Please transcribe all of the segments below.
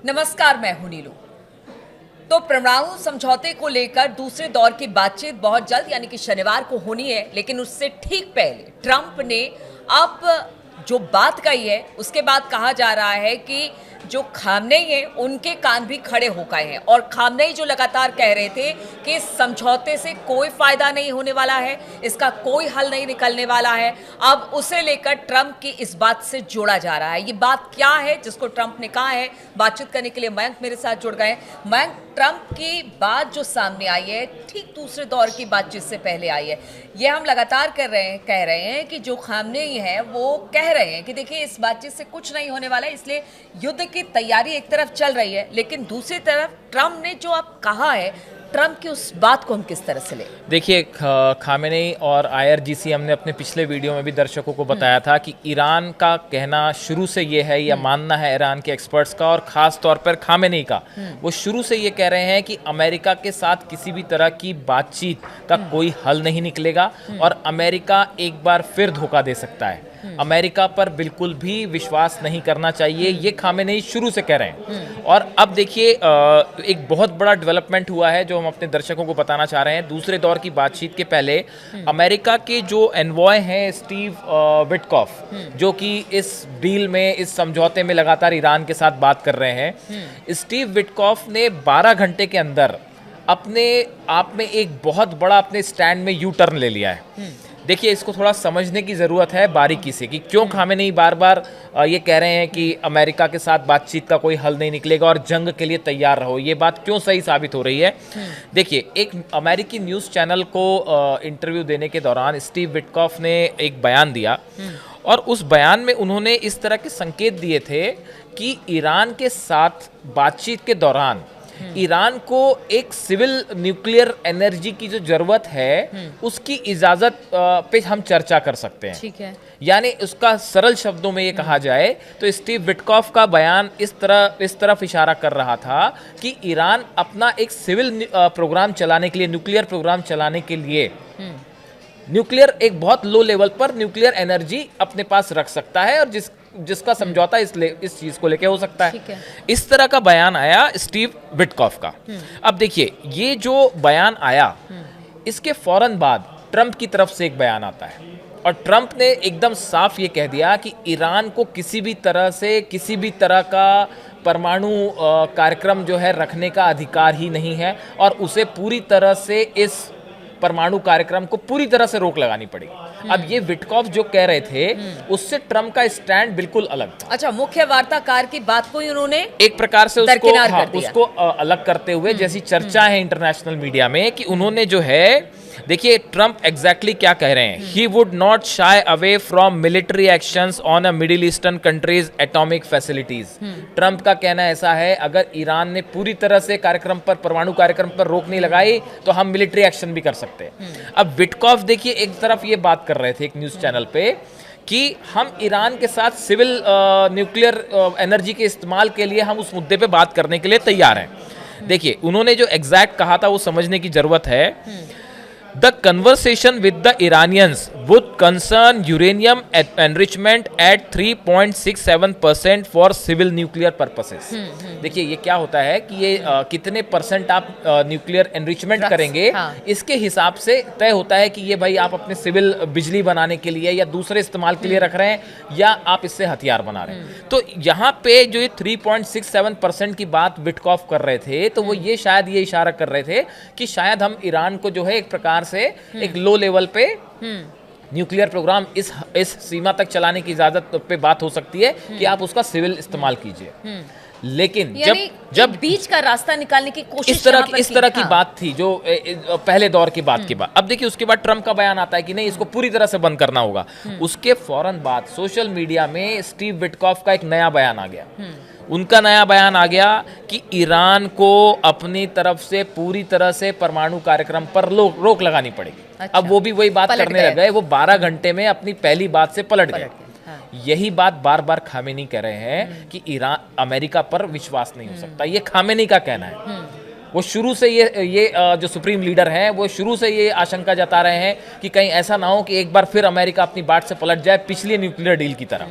नमस्कार, मैं हूं नीलू। तो परमाणु समझौते को लेकर दूसरे दौर की बातचीत बहुत जल्द यानी कि शनिवार को होनी है, लेकिन उससे ठीक पहले ट्रंप ने अब जो बात कही है उसके बाद कहा जा रहा है कि जो खामनेई है उनके कान भी खड़े हो गए हैं और खामनेई जो लगातार कह रहे थे कि इस समझौते से कोई फायदा नहीं होने वाला है, इसका कोई हल नहीं निकलने वाला है, अब उसे लेकर ट्रंप की इस बात से जोड़ा जा रहा है। ये बात क्या है जिसको ट्रंप ने कहा है? बातचीत करने के लिए मयंक मेरे साथ जुड़ गए। मयंक, ट्रंप की बात जो सामने आई है ठीक दूसरे दौर की बातचीत से पहले आई है। ये हम लगातार कह रहे हैं कि जो खामनेई है वो कह रहे हैं कि देखिए इस बातचीत से कुछ नहीं होने वाला है, इसलिए युद्ध की तैयारी एक तरफ चल रही है, लेकिन दूसरी तरफ ट्रंप ने जो अब कहा है, ट्रंप की उस बात को हम किस तरह से लें? देखिए, खामेनेई और आईआरजीसी हमने अपने पिछले वीडियो में भी दर्शकों को बताया था कि ईरान का कहना शुरू से ये है, या मानना है ईरान के एक्सपर्ट्स का और ख़ास तौर पर खामेनेई का, वो शुरू से ये कह रहे हैं कि अमेरिका के साथ किसी भी तरह की बातचीत का कोई हल नहीं निकलेगा और अमेरिका एक बार फिर धोखा दे सकता है। अमेरिका पर बिल्कुल भी विश्वास नहीं करना चाहिए, ये खामेनेई शुरू से कह रहे हैं। और अब देखिए, एक बहुत बड़ा डेवलपमेंट हुआ है जो हम अपने दर्शकों को बताना चाह रहे हैं। दूसरे दौर की बातचीत के पहले अमेरिका के जो एनवॉय हैं स्टीव विटकॉफ, जो कि इस डील में, इस समझौते में लगातार ईरान के साथ बात कर रहे हैं, स्टीव विटकॉफ ने 12 घंटे के अंदर अपने आप में एक बहुत बड़ा अपने स्टैंड में यू टर्न ले लिया है। देखिए, इसको थोड़ा समझने की ज़रूरत है बारीकी से कि क्यों खामेनेई बार बार ये कह रहे हैं कि अमेरिका के साथ बातचीत का कोई हल नहीं निकलेगा और जंग के लिए तैयार रहो। ये बात क्यों सही साबित हो रही है? देखिए, एक अमेरिकी न्यूज़ चैनल को इंटरव्यू देने के दौरान स्टीव विटकॉफ ने एक बयान दिया और उस बयान में उन्होंने इस तरह के संकेत दिए थे कि ईरान के साथ बातचीत के दौरान ईरान को एक सिविल न्यूक्लियर एनर्जी की जो जरूरत है उसकी इजाजत पे हम चर्चा कर सकते हैं। ठीक है। यानी उसका सरल शब्दों में ये कहा जाए तो स्टीव विटकॉफ का बयान इस तरफ इशारा कर रहा था कि ईरान अपना एक सिविल प्रोग्राम चलाने के लिए, न्यूक्लियर प्रोग्राम चलाने के लिए न्यूक्लियर एक बहुत लो लेवल पर न्यूक्लियर एनर्जी अपने पास रख सकता है और जिसका समझौता इस चीज को लेके हो सकता है। इस तरह का बयान आया स्टीव विटकॉफ का। अब देखिए, ये जो बयान आया इसके फौरन बाद ट्रंप की तरफ से एक बयान आता है और ट्रंप ने एकदम साफ ये कह दिया कि ईरान को किसी भी तरह से किसी भी तरह का परमाणु कार्यक्रम जो है रखने का अधिकार ही नहीं है और उसे पूरी तरह से इस परमाणु कार्यक्रम को पूरी तरह से रोक लगानी पड़ेगी। अब ये विटकॉफ जो कह रहे थे उससे ट्रंप का स्टैंड बिल्कुल अलग था। अच्छा, मुख्य वार्ताकार की बात को उन्होंने एक प्रकार से उसको अलग करते हुए, जैसी चर्चा है इंटरनेशनल मीडिया में कि उन्होंने जो है, देखिए ट्रंप एग्जैक्टली क्या कह रहे हैं, he would not shy away from military actions on a middle eastern countries atomic facilities. Trump का कहना ऐसा है, अगर ईरान ने पूरी तरह से परमाणु कार्यक्रम पर रोक नहीं लगाई तो हम मिलिट्री एक्शन भी कर सकते हैं। अब विटकॉफ देखिए एक तरफ ये बात कर रहे थे एक न्यूज चैनल पे कि हम ईरान के साथ सिविल न्यूक्लियर एनर्जी के इस्तेमाल के लिए हम उस मुद्दे पे बात करने के लिए तैयार हैं। देखिए, उन्होंने जो एग्जैक्ट कहा था वो समझने की जरूरत है। The conversation with the Iranians would concern uranium enrichment at 3.67% for civil nuclear purposes। देखिए, ये क्या होता है कि ये कितने परसेंट आप न्यूक्लियर एनरिचमेंट करेंगे, इसके हिसाब से तय होता है कि ये भाई आप अपने सिविल बिजली बनाने के लिए या दूसरे इस्तेमाल के लिए रख रहे हैं या आप इससे हथियार बना रहे हैं। तो यहाँ पे जो ये 3.67% की बात विटकॉफ कर रहे थे, तो वो ये शायद ये इशारा कर रहे थे कि शायद हम ईरान को जो है एक प्रकार से एक लो लेवल पे न्यूक्लियर प्रोग्राम इस सीमा तक चलाने की इजाजत पे बात हो सकती है कि आप उसका सिविल इस्तेमाल कीजिए। लेकिन जब बीच का रास्ता निकालने की कोशिश इस तरह की बात थी जो पहले दौर की बात के बाद, अब देखिए उसके बाद ट्रंप का बयान आता है कि नहीं, इसको पूरी तरह से बंद करना होगा। उसके फौरन बाद सोशल मीडिया में स्टीव विटकॉफ का एक नया बयान आ गया। उनका नया बयान आ गया कि ईरान को अपनी तरफ से पूरी तरह से परमाणु कार्यक्रम पर रोक लगानी पड़ेगी। अच्छा। अब वो भी वही बात करने लग गए, वो 12 घंटे में अपनी पहली बात से पलट गए। यही बात बार बार खामेनेई कह रहे हैं कि ईरान अमेरिका पर विश्वास नहीं हो सकता, ये खामेनेई का कहना है। वो शुरू से ये जो सुप्रीम लीडर हैं वो शुरू से ये आशंका जता रहे हैं कि कहीं ऐसा ना हो कि एक बार फिर अमेरिका अपनी बात से पलट जाए पिछली न्यूक्लियर डील की तरह।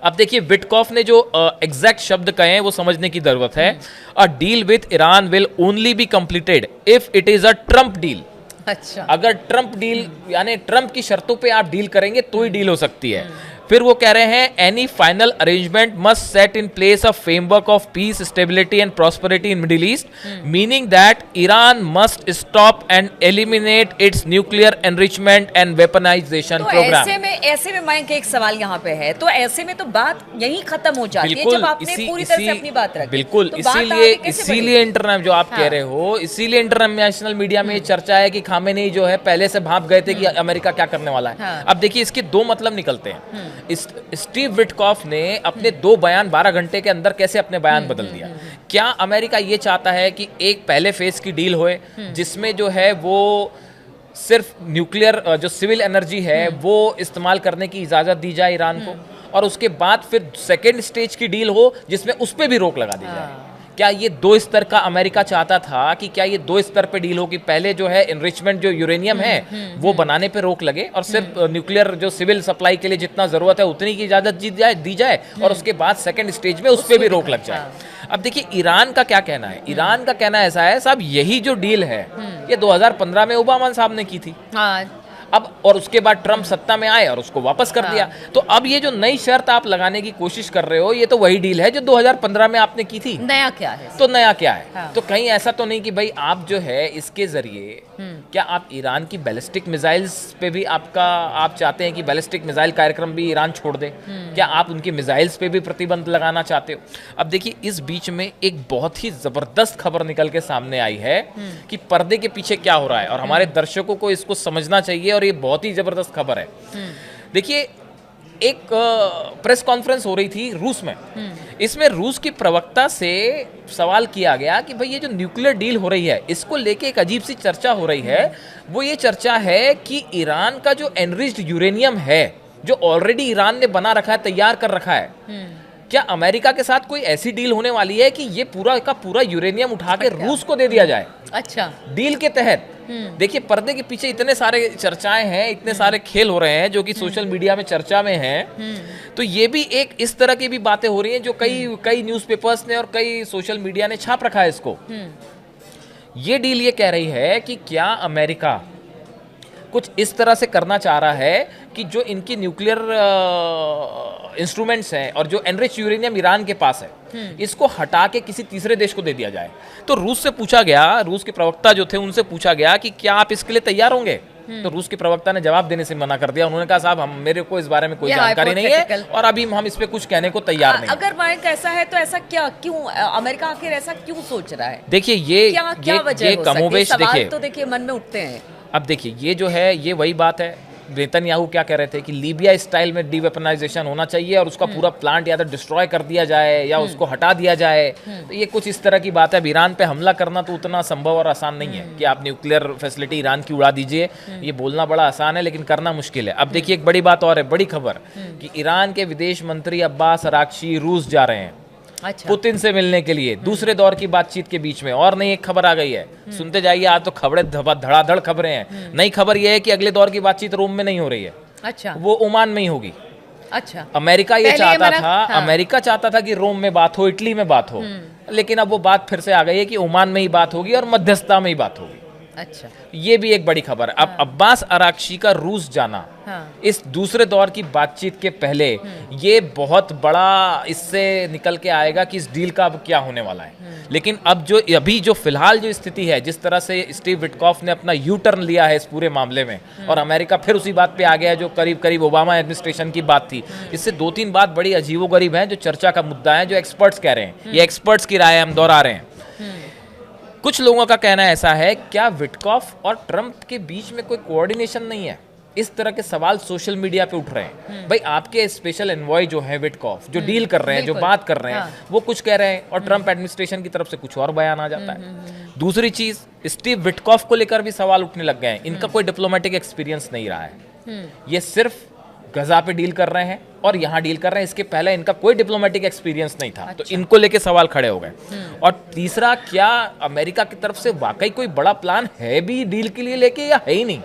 अब देखिए विटकॉफ ने जो एग्जैक्ट शब्द कहे हैं वो समझने की जरूरत है। A deal with Iran will only be completed if it is a Trump deal. अच्छा, अगर ट्रम्प डील यानी ट्रम्प की शर्तों पे आप डील करेंगे तो ही डील हो सकती है। फिर वो कह रहे हैं any final arrangement must set in place a framework of peace, stability and prosperity in middle east, meaning that Iran must stop and eliminate it's nuclear enrichment and weaponisation तो प्रोग्राम। ऐसे में माइक एक सवाल यहाँ पे है, तो ऐसे में तो बात यहीं खत्म हो जाती है जब आपने पूरी तरह से अपनी बात रखी। बिल्कुल, तो इसीलिए इंटरनेट जो आप कह रहे हो, इसीलिए इंटरनेशनल मीडिया में ये चर्चा है कि खामेनेई जो है पहले से भाप गए थे कि अमेरिका क्या करने वाला है। अब देखिए इसके दो मतलब निकलते हैं। स्टीव विटकॉफ ने अपने 2 बयान 12 घंटे के अंदर कैसे अपने बयान बदल दिया। क्या अमेरिका ये चाहता है कि एक पहले फेज की डील होए जिसमें जो है वो सिर्फ न्यूक्लियर जो सिविल एनर्जी है वो इस्तेमाल करने की इजाजत दी जाए ईरान को, और उसके बाद फिर सेकेंड स्टेज की डील हो जिसमें उस पर भी रोक लगा दी जाए? क्या ये 2 स्तर का अमेरिका चाहता था कि क्या ये 2 स्तर पे डील हो कि पहले जो है एनरिचमेंट जो यूरेनियम है वो बनाने पे रोक लगे और सिर्फ न्यूक्लियर जो सिविल सप्लाई के लिए जितना जरूरत है उतनी की इजाजत दी जाए और उसके बाद सेकंड स्टेज में उस पर भी रोक लग जाए? अब देखिए ईरान का क्या कहना है। ईरान का कहना ऐसा है साहब यही जो डील है ये 2015 में ओबामा साहब ने की थी। अब और उसके बाद ट्रम्प सत्ता में आए और उसको वापस कर दिया। तो अब ये जो नई शर्त आप लगाने की कोशिश कर रहे हो ये तो वही डील है जो 2015 में आपने की थी। नया क्या है? तो नया क्या है? तो कहीं ऐसा तो नहीं कि भाई आप जो है इसके जरिए क्या आप ईरान की बैलिस्टिक मिसाइल्स पे भी आप चाहते हैं कि बैलिस्टिक मिसाइल कार्यक्रम भी ईरान छोड़ दे? क्या आप उनकी मिसाइल्स पे भी प्रतिबंध लगाना चाहते हो? अब देखिए इस बीच में एक बहुत ही जबरदस्त खबर निकल के सामने आई है कि पर्दे के पीछे क्या हो रहा है, और हमारे दर्शकों को इसको समझना चाहिए और ये बहुत ही जबरदस्त खबर है। देखिए एक प्रेस कॉन्फ्रेंस हो रही थी रूस में। इसमें रूस की प्रवक्ता से सवाल किया गया कि भाई ये जो न्यूक्लियर डील हो रही है इसको लेके एक अजीब सी चर्चा हो रही है। वो ये चर्चा है कि ईरान का जो एनरिच्ड यूरेनियम है जो ऑलरेडी ईरान ने बना रखा है, तैयार कर रखा है, क्या अमेरिका के साथ कोई ऐसी डील होने वाली है कि ये पूरा का पूरा यूरेनियम उठा के रूस को दे दिया जाए? अच्छा, डील के तहत। देखिए पर्दे के पीछे इतने सारे चर्चाएं हैं, इतने सारे खेल हो रहे हैं जो कि सोशल मीडिया में चर्चा में हैं। तो ये भी एक इस तरह की भी बातें हो रही हैं जो कई न्यूज़पेपर्स ने और कई सोशल मीडिया ने छाप रखा है इसको। ये डील ये कह रही है कि क्या अमेरिका कुछ इस तरह से करना चाह रहा है कि जो इनकी न्यूक्लियर इंस्ट्रूमेंट्स हैं और जो एनरिच यूरेनियम ईरान के पास है इसको हटा के किसी तीसरे देश को दे दिया जाए। तो रूस से पूछा गया, रूस के प्रवक्ता जो थे उनसे पूछा गया कि क्या आप इसके लिए तैयार होंगे? तो रूस के प्रवक्ता ने जवाब देने से मना कर दिया। उन्होंने कहा साहब मेरे को इस बारे में कोई जानकारी नहीं है और अभी हम इस पे कुछ कहने को तैयार नहीं। अगर माइक ऐसा है तो ऐसा क्यों अमेरिका आखिर ऐसा क्यों सोच रहा है? देखिए ये कमोबेश देखिए मन में उठते हैं। अब देखिए ये जो है ये वही बात है। नेतन्याहू क्या कह रहे थे कि लीबिया स्टाइल में डीवेपनाइजेशन होना चाहिए और उसका पूरा प्लांट या तो डिस्ट्रॉय कर दिया जाए या उसको हटा दिया जाए। तो ये कुछ इस तरह की बात है। ईरान पे हमला करना तो उतना संभव और आसान नहीं है कि आप न्यूक्लियर फैसिलिटी ईरान की उड़ा दीजिए। ये बोलना बड़ा आसान है लेकिन करना मुश्किल है। अब देखिए एक बड़ी बात और है, बड़ी खबर कि ईरान के विदेश मंत्री अब्बास अराक्ची रूस जा रहे हैं। अच्छा। पुतिन से मिलने के लिए दूसरे दौर की बातचीत के बीच में। और नई एक खबर आ गई है, सुनते जाइए, आज तो खबरें धड़ाधड़ खबरें हैं। नई खबर यह है कि अगले दौर की बातचीत रोम में नहीं हो रही है। अच्छा, वो ओमान में ही होगी। अच्छा, अमेरिका ये चाहता था, अमेरिका चाहता था कि रोम में बात हो, इटली में बात हो, लेकिन अब वो बात फिर से आ गई है कि ओमान में ही बात होगी और मध्यस्थता में ही बात होगी। अच्छा, ये भी एक बड़ी खबर है। अब अब्बास अराक्ची का रूस जाना इस दूसरे दौर की बातचीत के पहले ये बहुत बड़ा इससे निकल के आएगा कि इस डील का अब क्या होने वाला है। लेकिन अब जो अभी जो फिलहाल जो स्थिति है, जिस तरह से स्टीव विटकॉफ ने अपना यू टर्न लिया है इस पूरे मामले में और अमेरिका फिर उसी बात पे आ गया जो करीब करीब ओबामा एडमिनिस्ट्रेशन की बात थी, इससे 2-3 बात बड़ी अजीबोगरीब हैं जो चर्चा का मुद्दा है, जो एक्सपर्ट्स कह रहे हैं। ये एक्सपर्ट्स की राय हम दोहरा रहे हैं। कुछ लोगों का कहना ऐसा है, क्या विटकॉफ और ट्रंप के बीच में कोई कोऑर्डिनेशन नहीं है? इस तरह के सवाल सोशल मीडिया पे उठ रहे हैं। भाई आपके स्पेशल एनवॉय जो है विटकॉफ, जो डील कर रहे हैं, जो बात कर रहे हैं, वो कुछ कह रहे हैं और ट्रंप एडमिनिस्ट्रेशन की तरफ से कुछ और बयान आ जाता है। दूसरी चीज, स्टीव विटकॉफ को लेकर भी सवाल उठने लग गए हैं। इनका कोई डिप्लोमेटिक एक्सपीरियंस नहीं रहा है, ये सिर्फ गजा पे डील कर रहे हैं और यहाँ डील कर रहे हैं। इसके पहले इनका कोई डिप्लोमेटिक एक्सपीरियंस नहीं था। अच्छा। तो इनको लेके सवाल खड़े हो गए। और तीसरा, क्या अमेरिका की तरफ से वाकई कोई बड़ा प्लान है भी डील के लिए लेके, या है ही नहीं,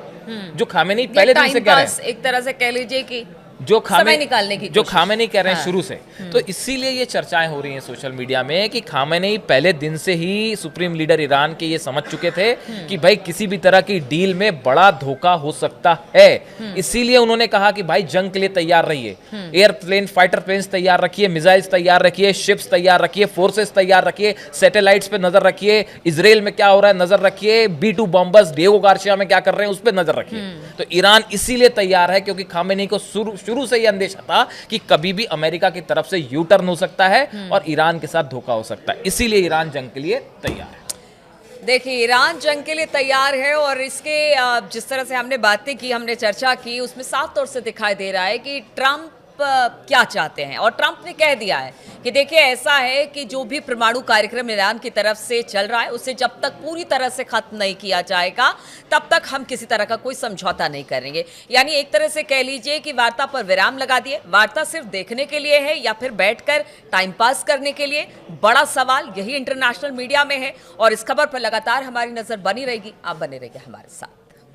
जो खामेनेई पहले दिन से कह रहे हैं? एक तरह से कह लीजिए कि समय निकालने की जो कोशिश। खामेनी कह रहे हैं हाँ। शुरू से, तो इसीलिए ये चर्चाएं हो रही हैं सोशल मीडिया में कि खामेनी पहले दिन से ही सुप्रीम लीडर ईरान के ये समझ चुके थे कि भाई किसी भी तरह की डील में बड़ा धोखा हो सकता है। इसीलिए उन्होंने कहा कि भाई जंग के लिए तैयार रहिए, एयरप्लेन, फाइटर प्लेन्स तैयार रखिए, मिसाइल्स तैयार रखिए, शिप्स तैयार रखिए, फोर्सेस तैयार रखिए, सैटेलाइट्स पे नजर रखिए, इजराइल में क्या हो रहा है नजर रखिए, B-2 बॉम्बर्स डिएगो गार्सिया में क्या कर रहे हैं उस पर नजर रखिए। तो ईरान इसीलिए तैयार है क्योंकि खामेनी को शुरू से यह अंदेशा था कि कभी भी अमेरिका की तरफ से यू टर्न हो सकता है और ईरान के साथ धोखा हो सकता है, इसीलिए ईरान जंग के लिए तैयार है। देखिए, ईरान जंग के लिए तैयार है और इसके जिस तरह से हमने बातें की, हमने चर्चा की, उसमें साफ तौर से दिखाई दे रहा है कि ट्रंप क्या चाहते हैं। और ट्रंप ने कह दिया है कि देखिए ऐसा है कि जो भी परमाणु कार्यक्रम ईरान की तरफ से चल रहा है उसे जब तक पूरी तरह से खत्म नहीं किया जाएगा तब तक हम किसी तरह का कोई समझौता नहीं करेंगे। यानी एक तरह से कह लीजिए कि वार्ता पर विराम लगा दिए। वार्ता सिर्फ देखने के लिए है या फिर बैठकर टाइम पास करने के लिए, बड़ा सवाल यही इंटरनेशनल मीडिया में है और इस खबर पर लगातार हमारी नजर बनी रहेगी। आप बने रहिए हमारे साथ।